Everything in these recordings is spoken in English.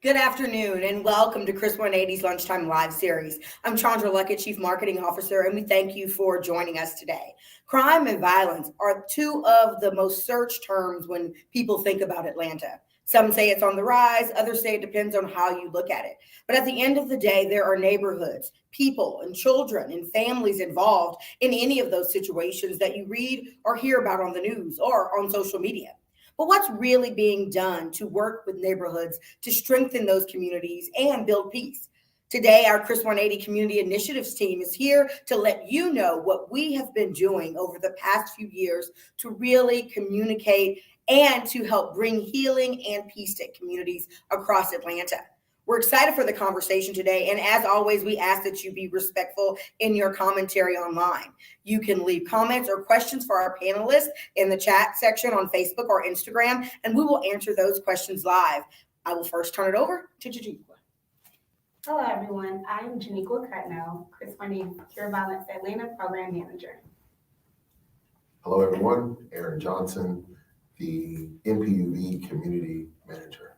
Good afternoon and welcome to Chris 180's Lunchtime Live series. I'm Chandra Luckett, Chief Marketing Officer, and we thank you for joining us today. Crime and violence are two of the most searched terms when people think about Atlanta. Some say it's on the rise, others say it depends on how you look at it. But at the end of the day, there are neighborhoods, people, and children and families involved in any of those situations that you read or hear about on the news or on social media. But what's really being done to work with neighborhoods to strengthen those communities and build peace? Today, our Chris 180 Community Initiatives team is here to let you know what we have been doing over the past few years to really communicate and to help bring healing and peace to communities across Atlanta. We're excited for the conversation today. And as always, we ask that you be respectful in your commentary online. You can leave comments or questions for our panelists in the chat section on Facebook or Instagram, and we will answer those questions live. I will first turn it over to Janiqua. Hello, everyone. I'm Janiqua Cutnell, Chris 180 Cure Violence Atlanta Program Manager. Hello, everyone. Aaron Johnson, the MPUV Community Manager.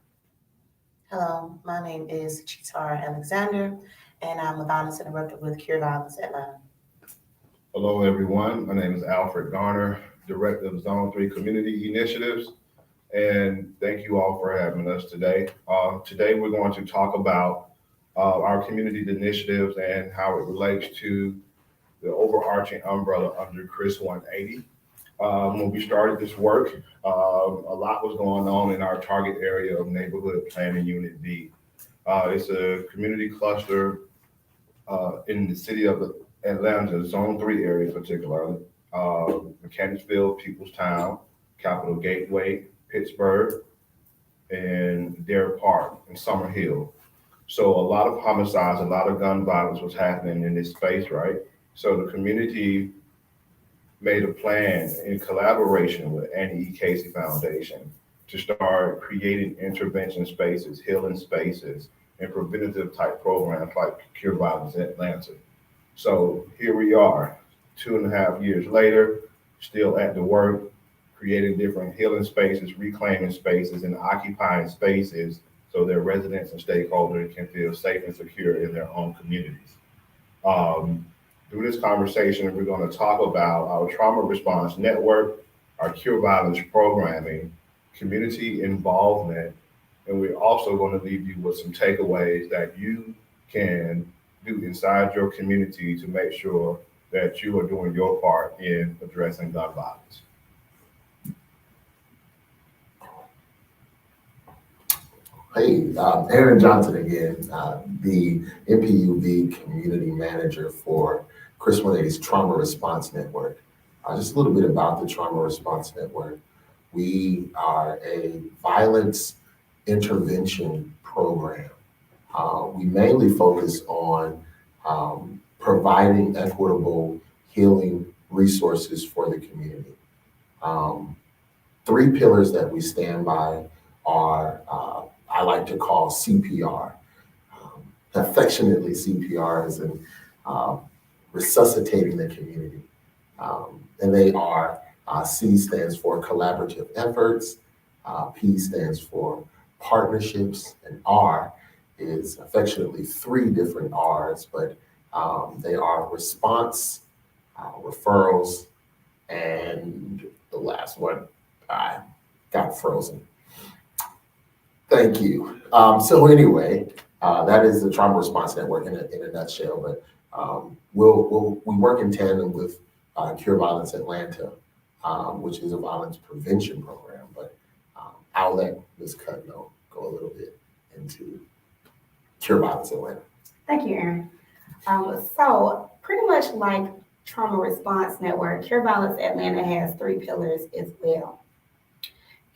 Hello, my name is Chitara Alexander, and I'm a violence interrupter with Cure Violence Atlanta. Hello, everyone. My name is Alfred Garner, Director of Zone 3 Community Initiatives, and thank you all for having us today. Today, we're going to talk about our community initiatives and how it relates to the overarching umbrella under Chris 180. When we started this work, a lot was going on in our target area of Neighborhood Planning Unit B. It's a community cluster in the city of Atlanta, Zone 3 area particularly, Mechanicsville, Peoplestown, Capitol Gateway, Pittsburgh, and Deer Park, and Summer Hill. So a lot of homicides, a lot of gun violence was happening in this space, right? So the community made a plan in collaboration with Annie E. Casey Foundation to start creating intervention spaces, healing spaces, and preventative type programs like Cure Violence in Atlanta. So here we are, 2.5 years later, still at the work, creating different healing spaces, reclaiming spaces, and occupying spaces so their residents and stakeholders can feel safe and secure in their own communities. Through this conversation, we're going to talk about our trauma response network, our cure violence programming, community involvement, and we're also going to leave you with some takeaways that you can do inside your community to make sure that you are doing your part in addressing gun violence. Hey, Aaron Johnson again, the MPUV Community Manager for Chris 180's Trauma Response Network. Just a little bit about the Trauma Response Network. We are a violence intervention program. We mainly focus on providing equitable healing resources for the community. 3 pillars that we stand by are I like to call CPR, affectionately CPR, as in resuscitating the community. And they are, C stands for collaborative efforts, P stands for partnerships, and R is affectionately 3 different R's, but they are response, referrals, and the last one, I got frozen. Thank you. So anyway, that is the Trauma Response Network in a nutshell, but we work in tandem with Cure Violence Atlanta, which is a violence prevention program, but I'll let Ms. Cutnell go a little bit into Cure Violence Atlanta. Thank you, Aaron. So pretty much like Trauma Response Network, Cure Violence Atlanta has 3 pillars as well.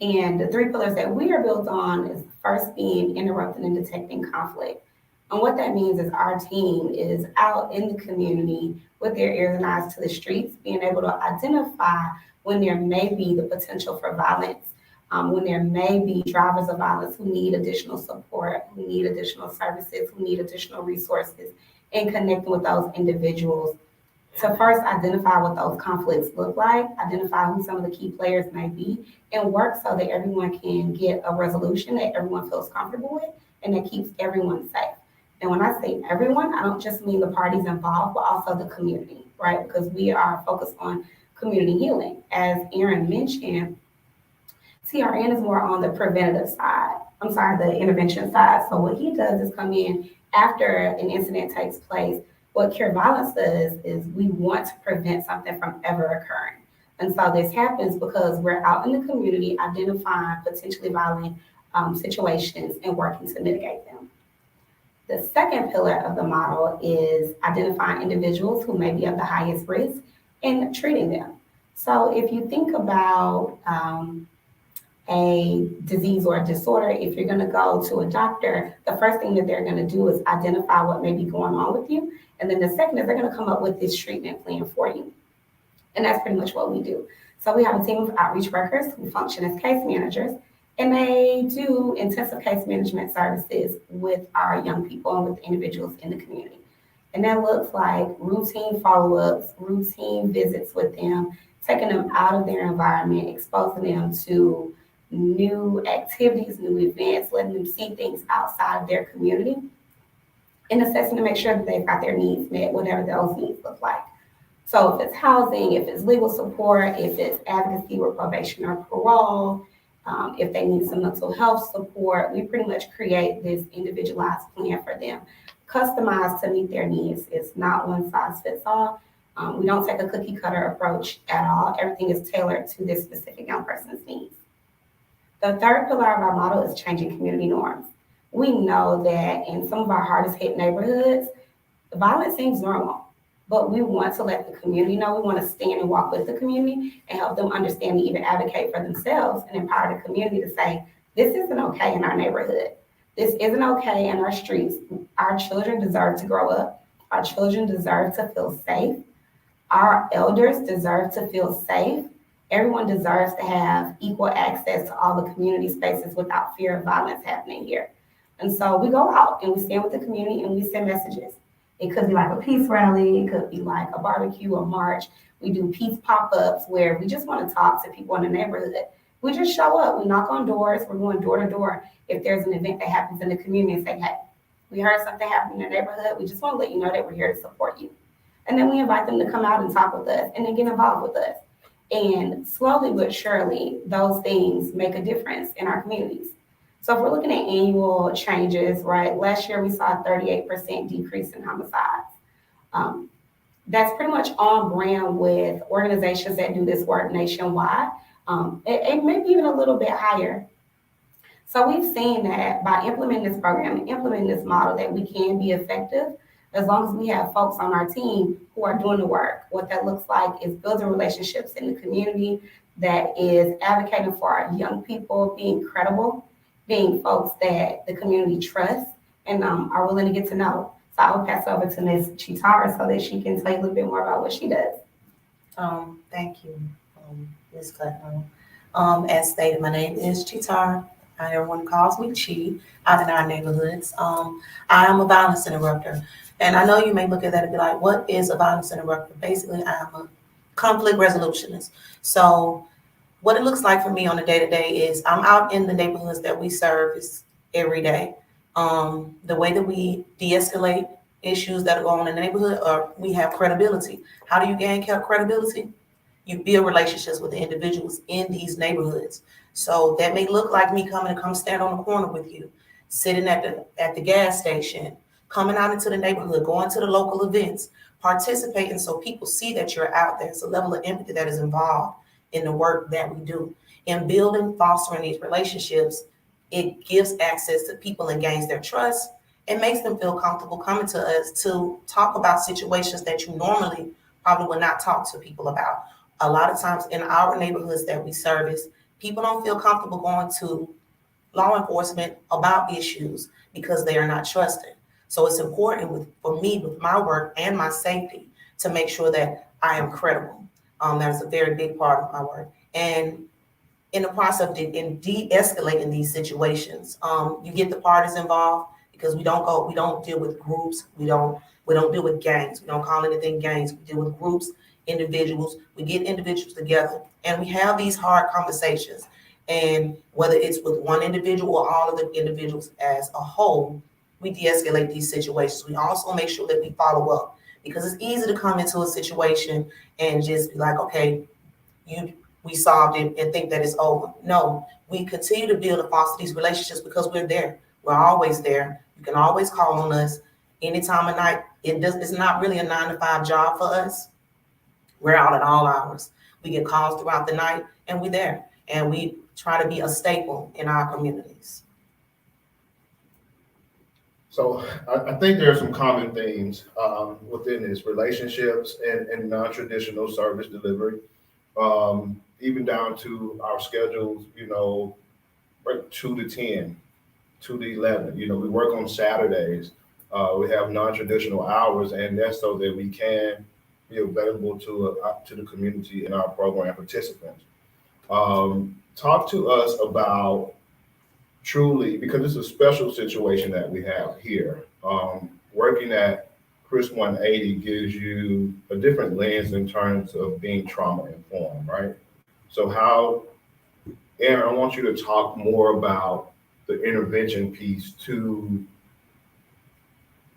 And the 3 pillars that we are built on is first being interrupting and detecting conflict. And what that means is our team is out in the community with their ears and eyes to the streets, being able to identify when there may be the potential for violence, when there may be drivers of violence who need additional support, who need additional services, who need additional resources, and connecting with those individuals to first identify what those conflicts look like, identify who some of the key players may be, and work so that everyone can get a resolution that everyone feels comfortable with, and that keeps everyone safe. And when I say everyone, I don't just mean the parties involved, but also the community, right? Because we are focused on community healing. As Aaron mentioned, TRN is more on the preventative side. I'm sorry, the intervention side. So what he does is come in after an incident takes place. What cure violence does is we want to prevent something from ever occurring. And so this happens because we're out in the community identifying potentially violent situations and working to mitigate them. The second pillar of the model is identifying individuals who may be at the highest risk and treating them. So if you think about a disease or a disorder, if you're going to go to a doctor, the first thing that they're going to do is identify what may be going on with you. And then the second is they're going to come up with this treatment plan for you. And that's pretty much what we do. So we have a team of outreach workers who function as case managers, and they do intensive case management services with our young people and with individuals in the community. And that looks like routine follow-ups, routine visits with them, taking them out of their environment, exposing them to new activities, new events, letting them see things outside of their community, and assessing to make sure that they've got their needs met, whatever those needs look like. So if it's housing, if it's legal support, if it's advocacy with probation or parole, if they need some mental health support, we pretty much create this individualized plan for them, customized to meet their needs. It's not one size fits all. We don't take a cookie cutter approach at all. Everything is tailored to this specific young person's needs. The third pillar of our model is changing community norms. We know that in some of our hardest hit neighborhoods, violence seems normal, but we want to let the community know. We want to stand and walk with the community and help them understand and even advocate for themselves and empower the community to say, this isn't okay in our neighborhood. This isn't okay in our streets. Our children deserve to grow up. Our children deserve to feel safe. Our elders deserve to feel safe. Everyone deserves to have equal access to all the community spaces without fear of violence happening here. And so we go out and we stand with the community and we send messages. It could be like a peace rally. It could be like a barbecue or march. We do peace pop-ups where we just want to talk to people in the neighborhood. We just show up. We knock on doors. We're going door to door. If there's an event that happens in the community and say, hey, we heard something happening in the neighborhood. We just want to let you know that we're here to support you. And then we invite them to come out and talk with us and then get involved with us. And slowly but surely, those things make a difference in our communities. So if we're looking at annual changes, right, last year we saw a 38% decrease in homicides. That's pretty much on brand with organizations that do this work nationwide. It may be even a little bit higher. So we've seen that by implementing this program and implementing this model that we can be effective as long as we have folks on our team who are doing the work. What that looks like is building relationships in the community, that is advocating for our young people, being credible, being folks that the community trusts and are willing to get to know. So I will pass over to Ms. Chitara so that she can tell you a little bit more about what she does. Thank you, Ms. Cutler. As stated, my name is Chitara. Everyone calls me Chi out in our neighborhoods. I am a violence interrupter. And I know you may look at that and be like, what is a violence interrupter? Basically, I am a conflict resolutionist. So what it looks like for me on a day-to-day is I'm out in the neighborhoods that we service every day. The way that we de-escalate issues that go on in the neighborhood, or we have credibility. How do you gain credibility? You build relationships with the individuals in these neighborhoods. So that may look like me coming to come stand on the corner with you, sitting at the gas station, coming out into the neighborhood, going to the local events, participating so people see that you're out there. It's a level of empathy that is involved in the work that we do. In building, fostering these relationships, it gives access to people and gains their trust. It makes them feel comfortable coming to us to talk about situations that you normally probably would not talk to people about. A lot of times in our neighborhoods that we service, people don't feel comfortable going to law enforcement about issues because they are not trusted. So it's important for me with my work and my safety to make sure that I am credible. That's a very big part of my work. And in the process of de-escalating these situations, you get the parties involved because we don't deal with groups. We don't deal with gangs. We don't call anything gangs. We deal with groups, individuals. We get individuals together and we have these hard conversations. And whether it's with one individual or all of the individuals as a whole, we de-escalate these situations. We also make sure that we follow up, because it's easy to come into a situation and just be like, okay, we solved it and think that it's over. No, we continue to build and foster these relationships because we're there. We're always there. You can always call on us any time of night. It's not really a 9 to 5 job for us. We're out at all hours. We get calls throughout the night, and we're there. And we try to be a staple in our communities. So I think there are some common themes within this: relationships and non-traditional service delivery, even down to our schedules, right, 2 to 10, 2 to 11. We work on Saturdays. We have non-traditional hours, and that's so that we can be available to the community and our program participants. Talk to us about truly, because it's a special situation that we have here. Working at Chris 180 gives you a different lens in terms of being trauma informed, right? So Aaron, I want you to talk more about the intervention piece to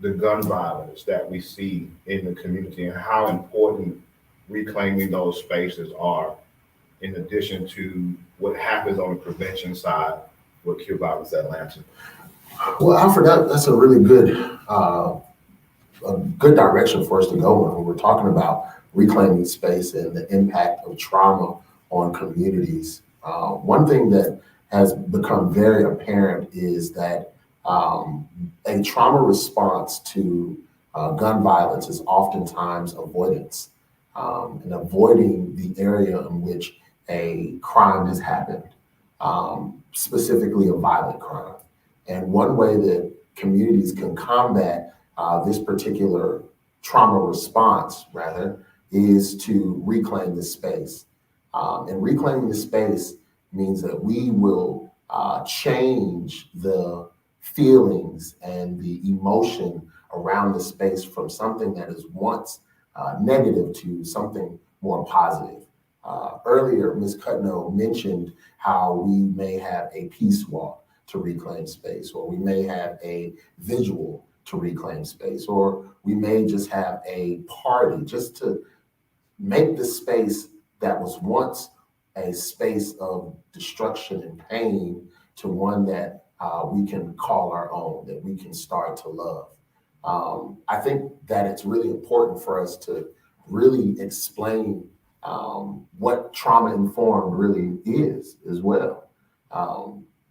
the gun violence that we see in the community and how important reclaiming those spaces are, in addition to what happens on the prevention side with Cure Violence Atlanta. Well, Alfred, that's a really good direction for us to go in when we're talking about reclaiming space and the impact of trauma on communities. One thing that has become very apparent is that a trauma response to gun violence is oftentimes avoidance, and avoiding the area in which a crime has happened, specifically a violent crime. And one way that communities can combat this particular trauma response, rather, is to reclaim the space. And reclaiming the space means that we will change the feelings and the emotion around the space from something that is once negative to something more positive. Earlier, Ms. Cutno mentioned how we may have a peace walk to reclaim space, or we may have a visual to reclaim space, or we may just have a party just to make the space that was once a space of destruction and pain to one that we can call our own, that we can start to love. I think that it's really important for us to really explain what trauma-informed really is as well,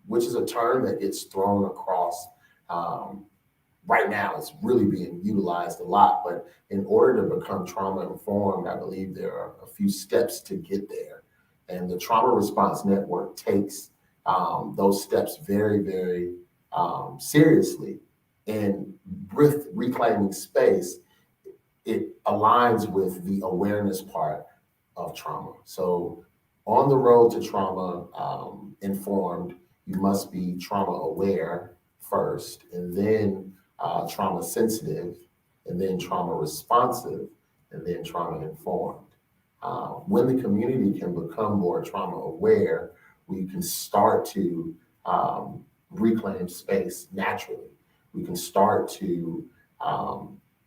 which is a term that gets thrown across. Right now, it's really being utilized a lot, but in order to become trauma-informed, I believe there are a few steps to get there. And the Trauma Response Network takes those steps very, very seriously. And with reclaiming space, it aligns with the awareness part of trauma. So on the road to trauma informed, you must be trauma aware first, and then trauma sensitive, and then trauma responsive, and then trauma informed. When the community can become more trauma aware, we can start to reclaim space naturally. We can start to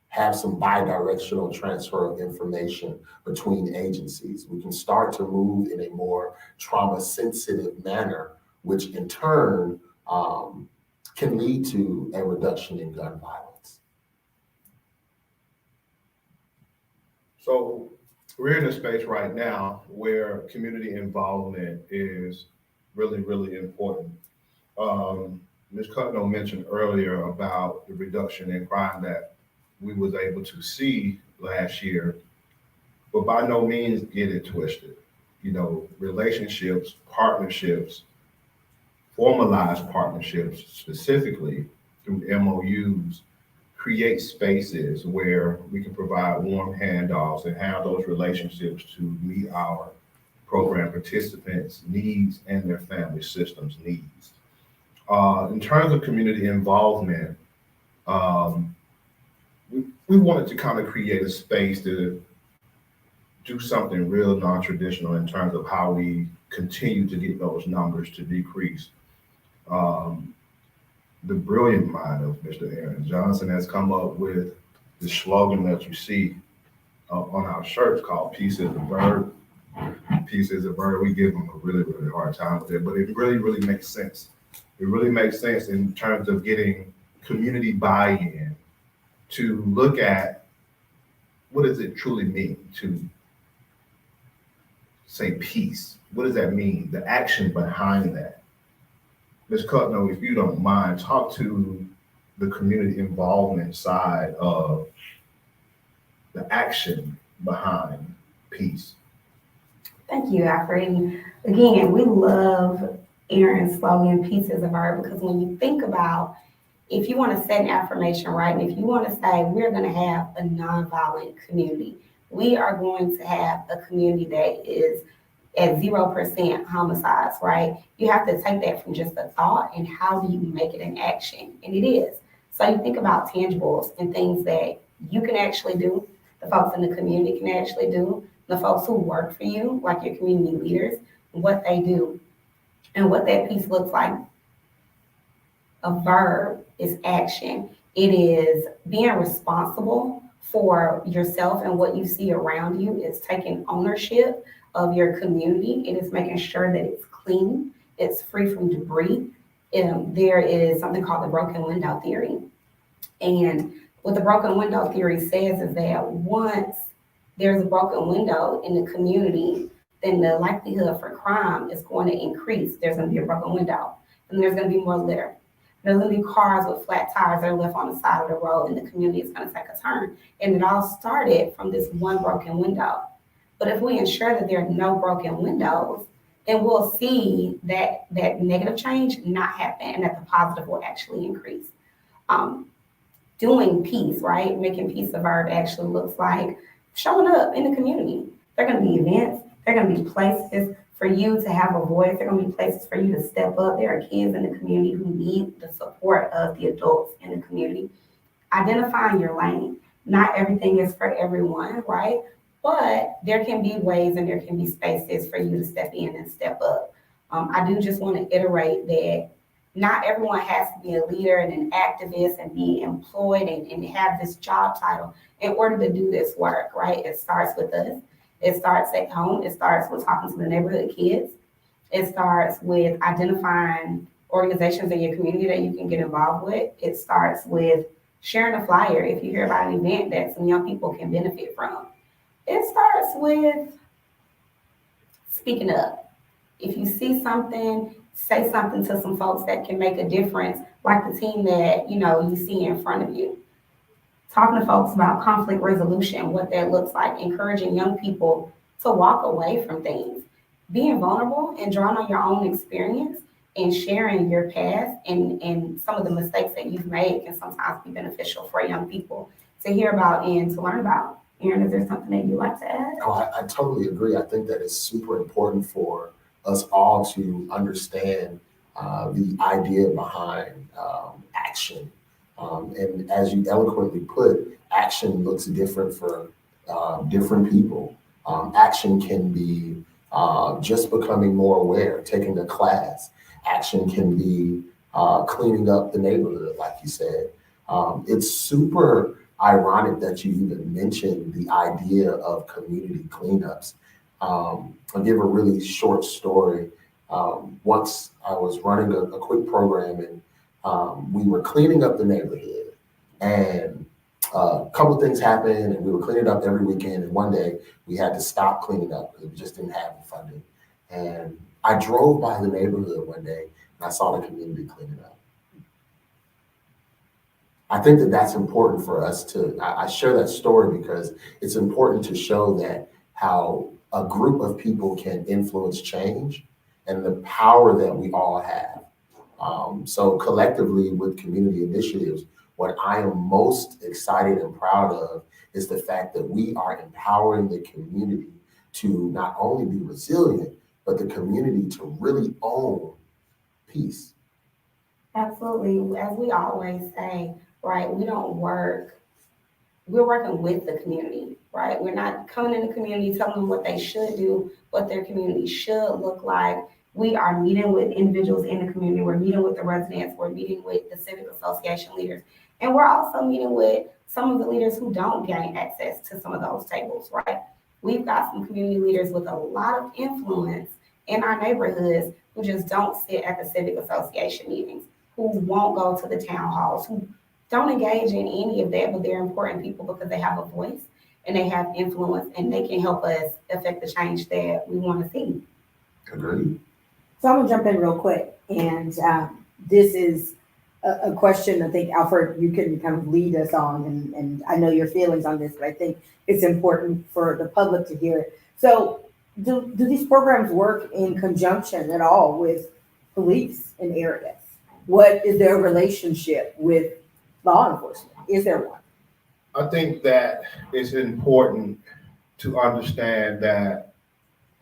have some bi-directional transfer of information between agencies. We can start to move in a more trauma-sensitive manner, which in turn can lead to a reduction in gun violence. So we're in a space right now where community involvement is really, really important. Ms. Cutno mentioned earlier about the reduction in crime that we was able to see last year, but by no means get it twisted. Relationships, partnerships, formalized partnerships specifically through MOUs create spaces where we can provide warm handoffs and have those relationships to meet our program participants' needs and their family systems' needs. In terms of community involvement, we wanted to kind of create a space to do something real non-traditional in terms of how we continue to get those numbers to decrease. Um, the brilliant mind of Mr. Aaron Johnson has come up with the slogan that you see on our shirts called "Peace is a Verb." Peace is a verb. We give him a really, really hard time with it, but it really, really makes sense. It really makes sense in terms of getting community buy-in to look at what does it truly mean to say peace? What does that mean? The action behind that. Ms. Cutno, if you don't mind, talk to the community involvement side of the action behind peace. Thank you, Alfred. And again, we love Aaron's slogan, "Peace is a verb," because when you think about if you want to set an affirmation, right, and if you want to say we're going to have a nonviolent community, we are going to have a community that is at 0% homicides, right? You have to take that from just a thought and how do you make it an action? And it is. So you think about tangibles and things that you can actually do, the folks in the community can actually do, the folks who work for you, like your community leaders, what they do and what that piece looks like. A verb is action. It is being responsible for yourself and what you see around you. It's taking ownership of your community. It is making sure that it's clean, it's free from debris. There is something called the broken window theory. And what the broken window theory says is that once there's a broken window in the community, then the likelihood for crime is going to increase. There's going to be a broken window, and there's going to be more litter. There's going to be cars with flat tires that are left on the side of the road, and the community is going to take a turn. And it all started from this one broken window. But if we ensure that there are no broken windows, then we'll see that negative change not happen and that the positive will actually increase. Doing peace, right? Making peace a verb actually looks like showing up in the community. There are going to be events. There are going to be places for you to have a voice. There are going to be places for you to step up. There are kids in the community who need the support of the adults in the community. Identifying your lane. Not everything is for everyone, right? But there can be ways and there can be spaces for you to step in and step up. I do just want to iterate that not everyone has to be a leader and an activist and be employed and have this job title in order to do this work, right? It starts with us. It starts at home. It starts with talking to the neighborhood kids. It starts with identifying organizations in your community that you can get involved with. It starts with sharing a flyer if you hear about an event that some young people can benefit from. It starts with speaking up. If you see something, say something to some folks that can make a difference, like the team that you see in front of you. Talking to folks about conflict resolution, what that looks like, encouraging young people to walk away from things, being vulnerable and drawing on your own experience and sharing your past and some of the mistakes that you've made can sometimes be beneficial for young people to hear about and to learn about. Aaron, is there something that you'd like to add? Oh, I totally agree. I think that it's super important for us all to understand the idea behind action. And as you eloquently put, action looks different for different people. Action can be just becoming more aware, taking a class. Action can be cleaning up the neighborhood, like you said. It's super ironic that you even mentioned the idea of community cleanups. I'll give a really short story. Once I was running a quick program and we were cleaning up the neighborhood and a couple things happened and we were cleaning up every weekend. And one day we had to stop cleaning up because we just didn't have the funding. And I drove by the neighborhood one day and I saw the community cleaning up. I think that that's important for us I share that story because it's important to show that how a group of people can influence change and the power that we all have. So collectively with community initiatives, what I am most excited and proud of is the fact that we are empowering the community to not only be resilient, but the community to really own peace. Absolutely. As we always say, right, we're working with the community, right? We're not coming in the community telling them what they should do, what their community should look like. We are meeting with individuals in the community. We're meeting with the residents. We're meeting with the civic association leaders. And we're also meeting with some of the leaders who don't gain access to some of those tables, right? We've got some community leaders with a lot of influence in our neighborhoods who just don't sit at the civic association meetings, who won't go to the town halls, who don't engage in any of that, but they're important people because they have a voice and they have influence and they can help us affect the change that we want to see. Agreed. So I'm gonna jump in real quick, and this is a question I think, Alfred, you can kind of lead us on, and I know your feelings on this, but I think it's important for the public to hear it. So do these programs work in conjunction at all with police in areas? What is their relationship with law enforcement? Is there one? I think that it's important to understand that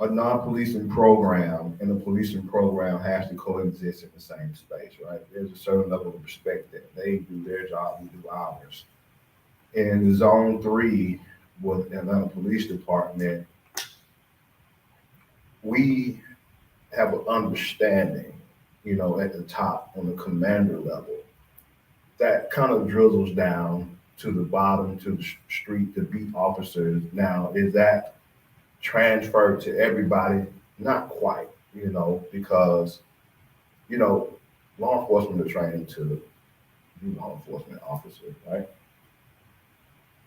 a non-policing program and a policing program has to coexist in the same space, right? There's a certain level of respect that they do their job, we do ours. In Zone 3 with the Atlanta Police Department, we have an understanding, at the top on the commander level that kind of drizzles down to the bottom, to the street, the beat officers. Now, is that transferred to everybody? Not quite, because, law enforcement are trained to be law enforcement officers, right?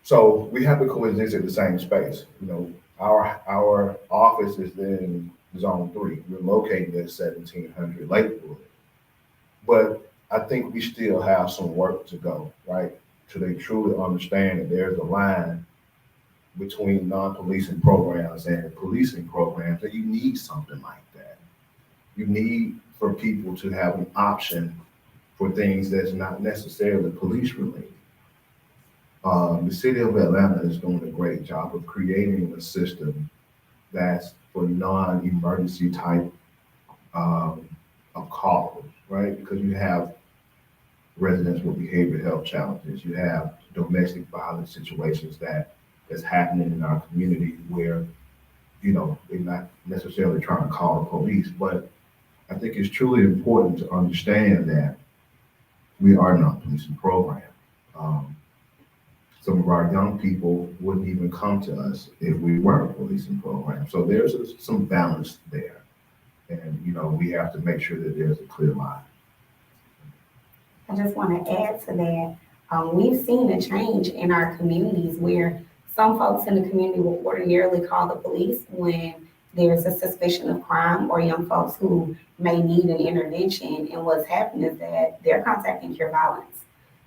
So we have to coexist in the same space. Our office is in Zone 3. We're located at 1700 Lakewood. But I think we still have some work to go, right? So they truly understand that there's a line between non-policing programs and policing programs, that you need something like that. You need for people to have an option for things that's not necessarily police related. The city of Atlanta is doing a great job of creating a system that's for non-emergency type of calls, right? Because you have residents with behavioral health challenges, you have domestic violence situations that's happening in our community where, they're not necessarily trying to call the police. But I think it's truly important to understand that we are not a policing program. Some of our young people wouldn't even come to us if we weren't a policing program. So there's some balance there. And, we have to make sure that there's a clear line. I just want to add to that. We've seen a change in our communities where some folks in the community will ordinarily call the police when there's a suspicion of crime or young folks who may need an intervention. And what's happened is that they're contacting Cure Violence.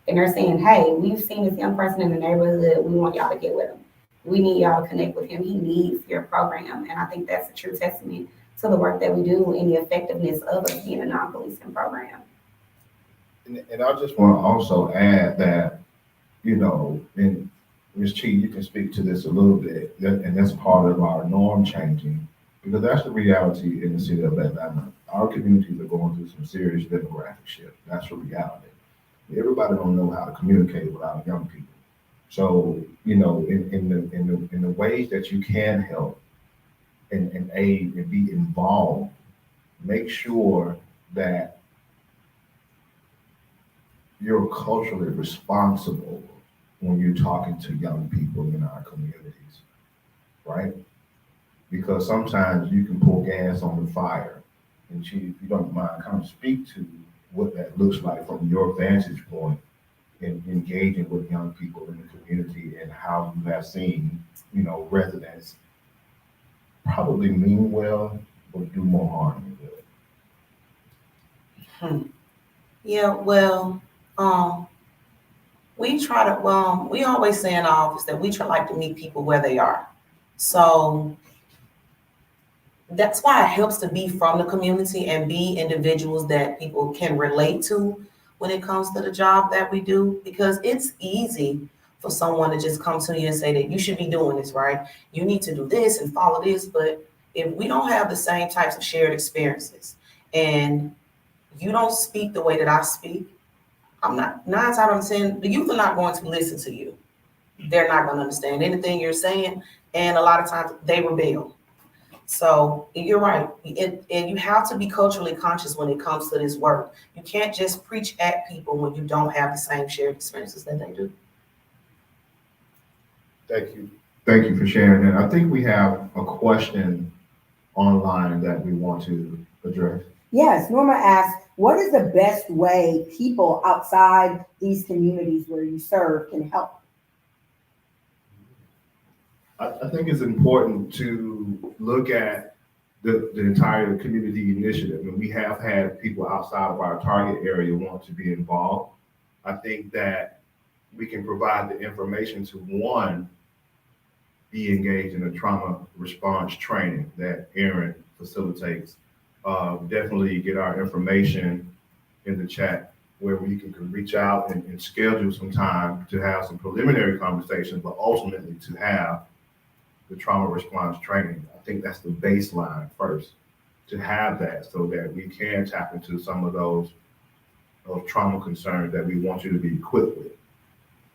And they're saying, hey, we've seen this young person in the neighborhood. We want y'all to get with him. We need y'all to connect with him. He needs your program. And I think that's a true testament to the work that we do and the effectiveness of us being a non-policing program. And I just want to also add that, and Ms. Chi, you can speak to this a little bit, and that's part of our norm changing, because that's the reality in the city of Atlanta. Our communities are going through some serious demographic shift. That's the reality. Everybody don't know how to communicate with our young people. So, in the ways that you can help and aid and be involved, make sure that you're culturally responsible when you're talking to young people in our communities, right? Because sometimes you can pour gas on the fire. And Chief, if you don't mind, kind of speak to what that looks like from your vantage point in engaging with young people in the community, and how you have seen, residents probably mean well, but do more harm than good. Yeah, well, we try to, we always say in our office that we like to meet people where they are. So that's why it helps to be from the community and be individuals that people can relate to when it comes to the job that we do, because it's easy for someone to just come to you and say that you should be doing this, right? You need to do this and follow this. But if we don't have the same types of shared experiences and you don't speak the way that I speak, I'm not, 9 times out of 10, the youth are not going to listen to you. they're not going to understand anything you're saying. And a lot of times they rebel. So you're right. And you have to be culturally conscious when it comes to this work. You can't just preach at people when you don't have the same shared experiences that they do. Thank you. Thank you for sharing that. I think we have a question online that we want to address. Yes, Norma asked, what is the best way people outside these communities where you serve can help? I think it's important to look at the entire community initiative. And we have had people outside of our target area want to be involved. I think that we can provide the information to, one, be engaged in a trauma response training that Erin facilitates. Definitely get our information in the chat where we can reach out and schedule some time to have some preliminary conversations, but ultimately to have the trauma response training. I think that's the baseline first, to have that so that we can tap into some of those trauma concerns that we want you to be equipped with.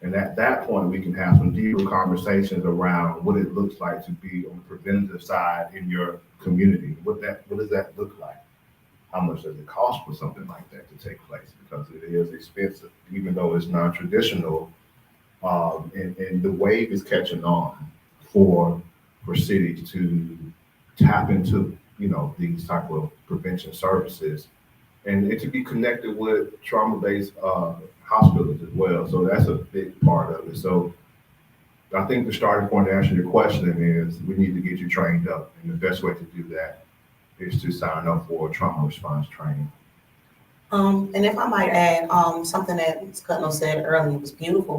And at that point, we can have some deeper conversations around what it looks like to be on the preventative side in your community. What does that look like? How much does it cost for something like that to take place? Because it is expensive, even though it's non-traditional. And the wave is catching on for cities to tap into, these type of prevention services and to be connected with trauma-based hospitals as well. So that's a big part of it. So I think the starting point to answer your question is we need to get you trained up. And the best way to do that is to sign up for trauma response training. And if I might add, something that Ms. Cutno said earlier was beautiful.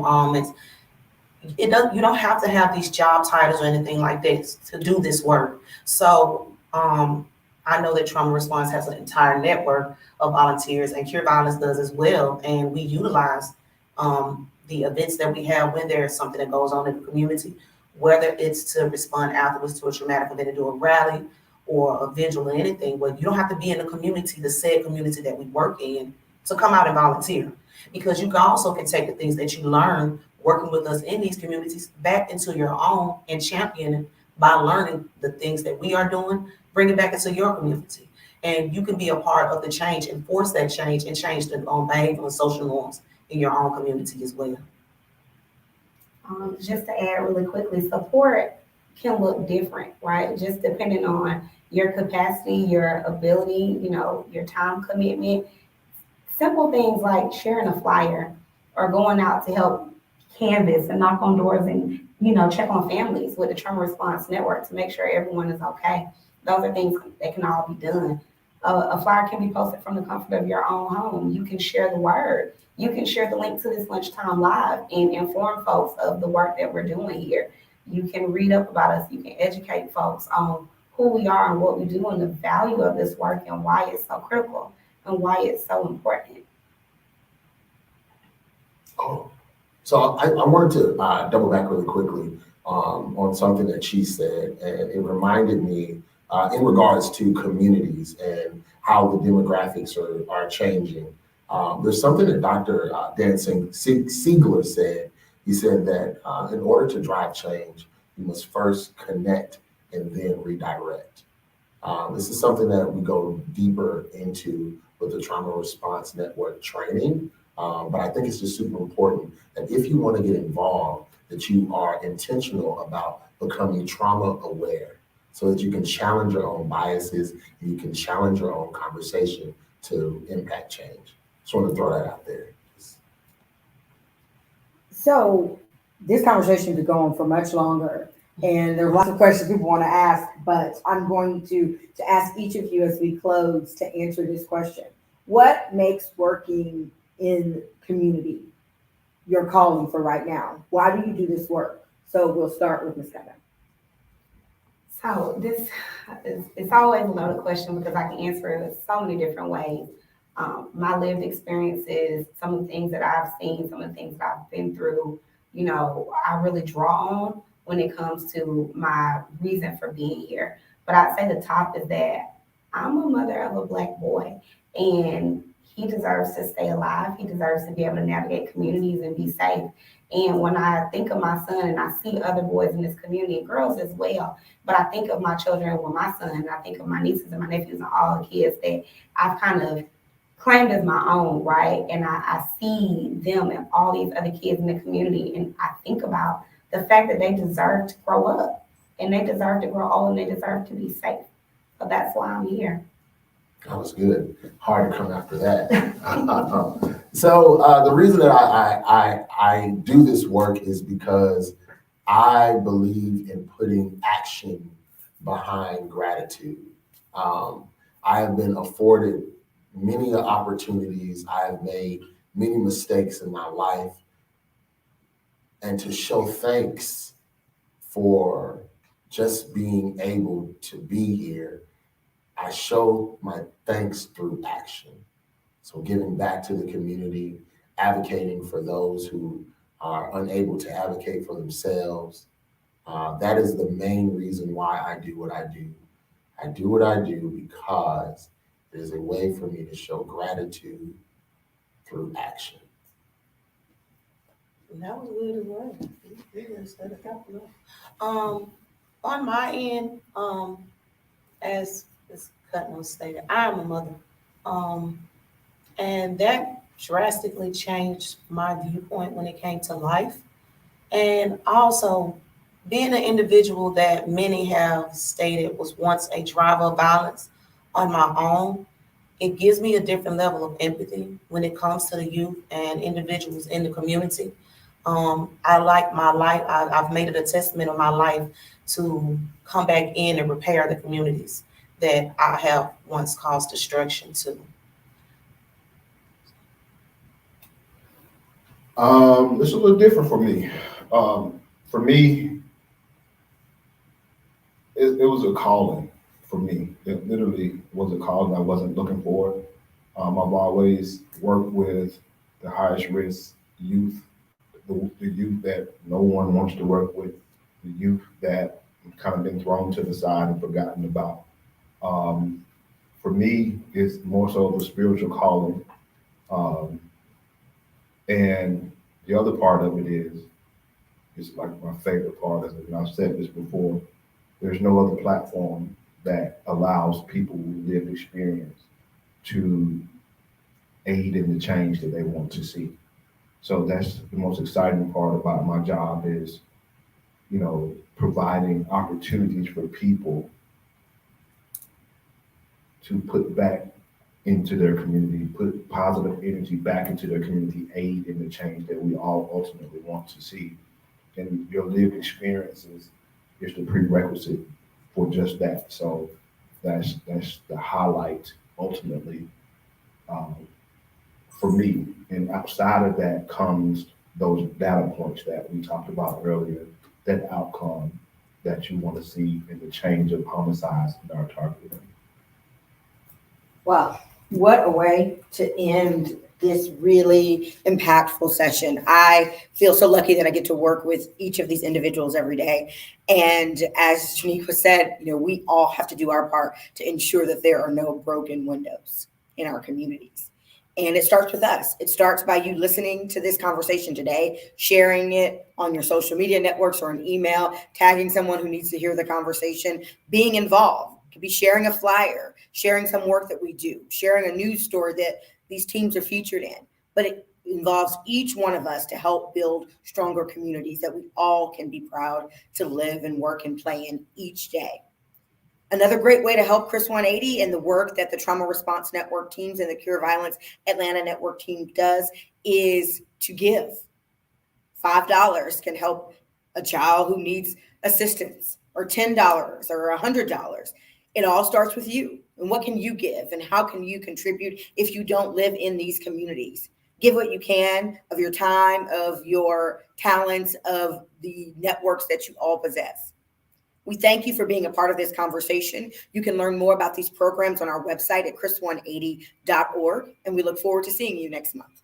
You don't have to have these job titles or anything like this to do this work. So I know that Trauma Response has an entire network of volunteers, and Cure Violence does as well. And we utilize the events that we have when there's something that goes on in the community, whether it's to respond afterwards to a traumatic event and do a rally or a vigil or anything. But you don't have to be in the community, the said community that we work in, to come out and volunteer, because you can take the things that you learn working with us in these communities back into your own and champion it by learning the things that we are doing, bring it back into your community. And you can be a part of the change and force that change and change the behavior and social norms in your own community as well. Just to add really quickly, support can look different, right? Just depending on your capacity, your ability, your time commitment. Simple things like sharing a flyer or going out to help canvas and knock on doors and, check on families with the Trauma Response Network to make sure everyone is okay. Those are things that can all be done. A flyer can be posted from the comfort of your own home. You can share the word. You can share the link to this Lunchtime Live and inform folks of the work that we're doing here. You can read up about us. You can educate folks on who we are and what we do and the value of this work and why it's so critical and why it's so important. Oh. So I wanted to double back really quickly on something that she said, and it reminded me in regards to communities and how the demographics are changing. There's something that Dr. Dan Siegler said. He said that in order to drive change, you must first connect and then redirect. This is something that we go deeper into with the Trauma Response Network training. But I think it's just super important that if you want to get involved, that you are intentional about becoming trauma aware so that you can challenge your own biases and you can challenge your own conversation to impact change. Just want to throw that out there. So this conversation could go on for much longer, and there are lots of questions people want to ask, but I'm going to ask each of you as we close to answer this question. What makes working in community your calling for right now? Why do you do this work? So we'll start with Ms. Cutno. So this it's always a loaded question because I can answer it so many different ways. My lived experiences, some of the things that I've seen, some of the things that I've been through, I really draw on when it comes to my reason for being here. But I'd say the top is that I'm a mother of a Black boy, and he deserves to stay alive. He deserves to be able to navigate communities and be safe. And when I think of my son and I see other boys in this community, and girls as well, but I think of my children with my son, and I think of my nieces and my nephews and all the kids that I've kind of claimed as my own, right? And I see them and all these other kids in the community, and I think about the fact that they deserve to grow up, and they deserve to grow old, and they deserve to be safe. So that's why I'm here. That was good. Hard to come after that. So the reason that I do this work is because I believe in putting action behind gratitude. I have been afforded many opportunities. I have made many mistakes in my life. And to show thanks for just being able to be here, I show my thanks through action. So giving back to the community, advocating for those who are unable to advocate for themselves. That is the main reason why I do what I do. I do what I do because it is a way for me to show gratitude through action. That was good as well. You said a couple of. On my end, as Ms. Cutnell stated, I am a mother. And that drastically changed my viewpoint when it came to life. And also being an individual that many have stated was once a driver of violence on my own, it gives me a different level of empathy when it comes to the youth and individuals in the community. I like my life. I've made it a testament of my life to come back in and repair the communities that I have once caused destruction to. It's a little different for me. For me, it was a calling for me. It literally was a calling I wasn't looking for. I've always worked with the highest risk youth, the youth that no one wants to work with, the youth that kind of been thrown to the side and forgotten about. For me, it's more so the spiritual calling. And the other part of it is like my favorite part of it, and I've said this before, there's no other platform that allows people with lived experience to aid in the change that they want to see. So that's the most exciting part about my job is, providing opportunities for people to put back into their community, put positive energy back into their community, aid in the change that we all ultimately want to see. And your lived experiences is the prerequisite for just that. So that's the highlight ultimately for me. And outside of that comes those data points that we talked about earlier, that outcome that you want to see in the change of homicides in our target area. Wow, what a way to end this really impactful session. I feel so lucky that I get to work with each of these individuals every day. And as Shaniqua said, we all have to do our part to ensure that there are no broken windows in our communities. And it starts with us. It starts by you listening to this conversation today, sharing it on your social media networks or an email, tagging someone who needs to hear the conversation, being involved. It could be sharing a flyer, sharing some work that we do, sharing a news story that these teams are featured in. But it involves each one of us to help build stronger communities that we all can be proud to live and work and play in each day. Another great way to help Chris 180 and the work that the Trauma Response Network teams and the Cure Violence Atlanta Network team does is to give. $5 can help a child who needs assistance, or $10 or $100. It all starts with you. And what can you give? And how can you contribute if you don't live in these communities? Give what you can of your time, of your talents, of the networks that you all possess. We thank you for being a part of this conversation. You can learn more about these programs on our website at chris180.org, and we look forward to seeing you next month.